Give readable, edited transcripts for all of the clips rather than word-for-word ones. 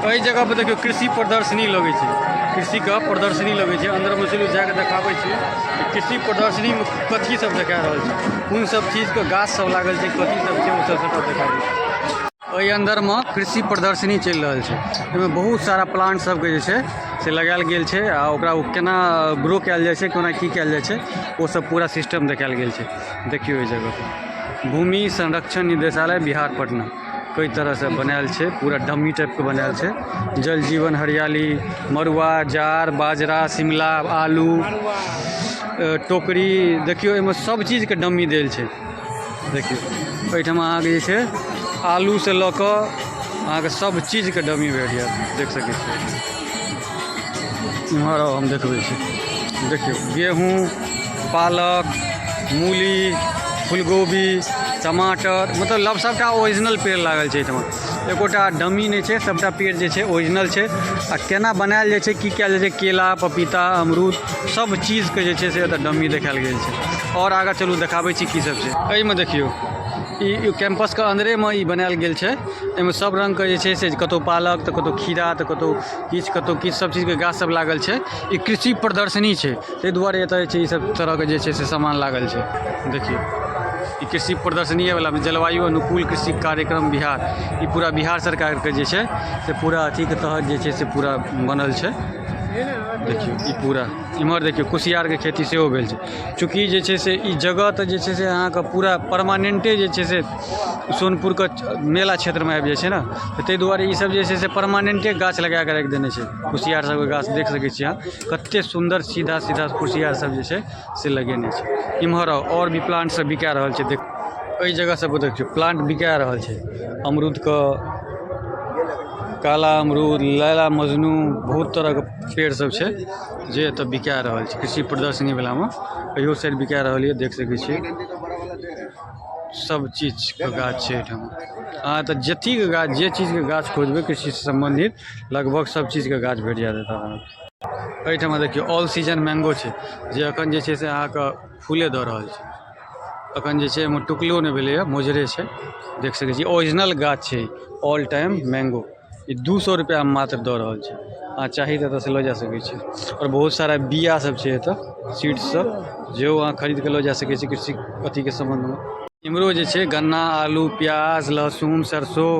एहि जगह पर देखियो कृषि प्रदर्शनी लगे छै, कृषि का प्रदर्शनी लगे छै। अंदर में चलू जाके देखाबै छी कृषि प्रदर्शनी में कथी सब देखा रहल छै, कोन सब चीज के गाछ सब लागल छै, कथी सब छै, ओ सब सबटा देखाबै छी। एहि अंदर में कृषि प्रदर्शनी चल रहल छै, एहिमे बहुत सारा प्लांट सबके जे छै से लगायल गेल छै आ ओकरा केना ग्रो कयल जाइ छै, कोना की कयल जाइ छै, ओ सब पूरा सिस्टम देखायल गेल छै। देखियो एहि जगह पर भूमि संरक्षण निदेशालय बिहार पटना कई तरह से बनायल छै, पूरा डमी टाइप के बनायल छै। जल जीवन हरियाली, मरुआ, जार, बाजरा, शिमला, आलू, टोकरी, देखियो एहिमे सब चीज के डमी देल छै। देखियो एहिठाम अहाँके जे छै आलू से लऽ कऽ अहाँके सब चीज के डमी भेट जायत, देख सकै छियै। इम्हर हम देखबै छी, देखियो गेहूँ, पालक, मूली, फूलगोभी, टमाटर, मतलब सबटा ओरिजिनल पेड़ लागल छै एहिठाम, एकोटा डमी नहीं छै, सबटा पेड़ जे छै ओरिजिनल छै। आ केना बनायल जाइ छै, की कयल जाइ छै, केला, पपीता, अमरूद, सब चीज के जे छै से एतऽ डमी देखायल गेल छै। और आगाँ चलू देखाबै छी की सब छै। एहिमे देखियो ई कैंपस के अंदरे में ई बनायल गेल छै, एहिमे सब रंग के जे छै से कतौ पालक तऽ कतौ खीरा तऽ कतौ किछु सब चीज के गाछ सब लागल छै। ई कृषि प्रदर्शनी छै, ताहि दुआरे एतऽ जे छै ई सब तरह के जे छै से सामान लागल छै। देखियो ई कृषि प्रदर्शनी वाला में जलवायु अनुकूल कृषि कार्यक्रम बिहार, ई पूरा बिहार सरकार के जे छै से पूरा अथी के तहत जे छै से पूरा बनल छै। देखियो ई पूरा इम्हर देखियो कुसियार के खेती सेहो भेल छै, चूँकि जे छै से ई जगह तऽ जे छै से अहाँके पूरा परमानेंटे जे छै से सोनपुर के मेला क्षेत्र में आबि जाइ छै ने, तऽ ताहि दुआरे ई सब जे छै से परमानेंटे गाछ लगा कऽ राखि देने छै। कुसियार सबके गाछ देख सकै छियै अहाँ, कते सुंदर सीधा सीधा कुसियार सब जे छै से लगेने छै। इम्हर और भी प्लांट सब बिका रहल छै, देख एहि जगह सब देखियो प्लांट बिका रहल छै। अमरूद का, काला अमरूद, लैला मजनू, बहुत तरह के पेड़ सब छै जे एतऽ बिका रहल छै। कृषि प्रदर्शनी वाला में कहियो साइड बिका रहल है, देख सकै छियै। सब चीज के गाछ छै एहिठाम, अहाँ तऽ जथी के गाछ, जे चीज के गाछ खोजबै कृषि से संबंधित लगभग सब चीज के गाछ भेट जायत एतऽ। एहिठाम देखियो ऑल सीजन मैंगो छै, जे अखन जे छै से अहाँके फूले दऽ रहल छै। अखन जे छै एहिमे टुकलो नहि भेलैए, मोजरे छै, देख सकै छी। ओरिजिनल गाछ छै ऑल टाइम मैंगो, ई 200 रुपया में मात्र दऽ रहल छै। अहाँ चाही तऽ एतऽ से लऽ जा सकै छी। और बहुत सारा बिया सब छै एतऽ, सीड्स सब, जेहो अहाँ खरीद के लऽ जा सकै छी कृषि अथी के संबंध में। इम्हरो जे छै गन्ना, आलू, प्याज, लहसुन, सरसों,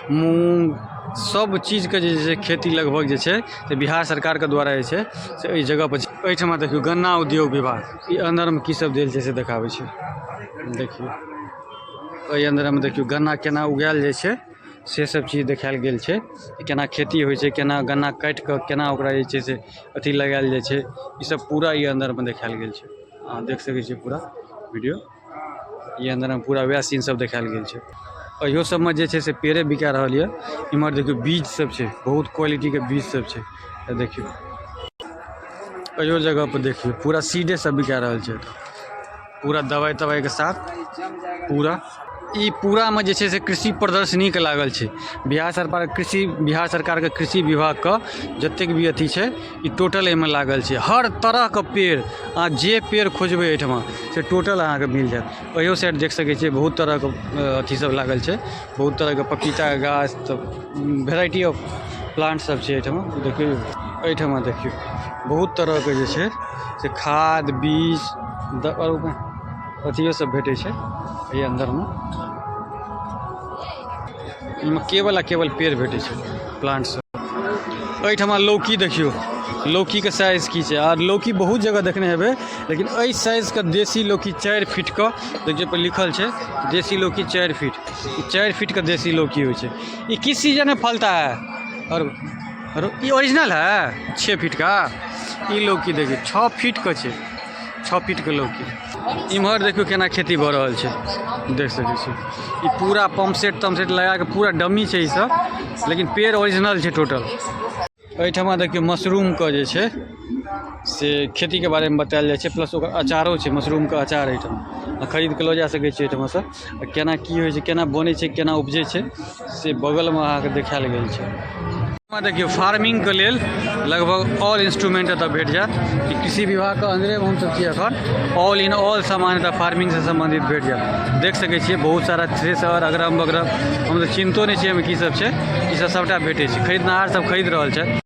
मूंग, सब चीज के जे छै खेती लगभग जे छै से बिहार सरकार के द्वारा जे छै से एहि जगह पर छै। एहिठाम देखियो गन्ना उद्योग विभाग, ई अंदर में की सब देल छै से देखाबै छै। देखियो एहि अंदर में देखियो गन्ना केना उगायल जाइ छै से सब चीज देखायल गेल छै, केना खेती होइ छै, केना गन्ना काटि कऽ केना ओकरा जे छै से अथी लगायल जाइ छै, ई सब पूरा ई अंदर में देखायल गेल छै। अहाँ देख सकै छियै पूरा वीडियो, ई अंदर में पूरा वएह सीन सब देखायल गेल छै। अहियो सब में जे छै से पेड़े बिका रहल यऽ। इम्हर देखियो बीज सब छै, बहुत क्वालिटी के बीज सब छै, देखियो अहियो जगह पर देखियो पूरा सीडे सब बिका रहल छै, पूरा दवाई तवाई के साथ पूरा। ई पूरा में जे छै से कृषि प्रदर्शनी के लागल छै। बिहार सरकार के कृषि विभाग का जतेक भी अथी छै ई टोटल एहिमे लागल छै। हर तरह के पेड़, अहाँ जे पेड़ खोजबै एहिठमा से टोटल अहाँके मिल जायत। ओहियो साइड देख सकै छियै बहुत तरह के अथी सब लागल छै, बहुत तरह के पपीता के गाछ, तऽ वेराइटी ऑफ प्लांट सब छै एहिठमा। देखियो एहिठमा देखियो बहुत तरह के जे छै से खाद, बीज अथियो सब भेटै छै एहि अंदर में। केवल आ केवल पेड़ भेटै छै, प्लांट सब। एहिठमा लौकी देखियो, लौकी के साइज की छै, और लौकी बहुत जगह देखने हेबै, लेकिन एहि साइज के देसी लौकी 4 फीट का, देखिए पर लिखल छै देसी लौकी 4 फीट, 4 फीट का देसी लौकी होइ छै। ये किस सीजन में फलता है? और ये ओरिजिनल है 6 फीट का। ये लौकी देखिए 6 फीट का छै, 6 फीट के लौकी। इम्हर देखियो केना खेती भऽ रहल छै, देख सकै छी। ई पूरा पंप सेट लगा के पूरा डमी छै ई सब, लेकिन पेड़ ओरिजिनल छै टोटल। एहिठमा देखियो मशरूम के जे छै से खेती के बारे में बतायल जाइ छै, प्लस ओकर अचारो छै, मशरूम के अचार एहिठाम खरीद के लऽ जा सकै छी एहिठाम से। केना की होइ छै, केना बनै छै, केना उपजै छै, से बगल में अहाँके देखायल गेल छै। देखियो फार्मिंग के लेल लगभग ऑल इंस्ट्रूमेंट एतऽ भेट जायत कि कृषि विभाग के अंदरे में हमसब छी एखन। ऑल इन ऑल सामान एतऽ फार्मिंग से संबंधित भेट जायत। देख सकै छियै बहुत सारा थ्रेसर अगरम बगरम, हम तऽ चिन्तो नहि छियै एहिमे की सब छै, ई सब सबटा भेटै छै। खरीदनाहार सब खरीद रहल छै।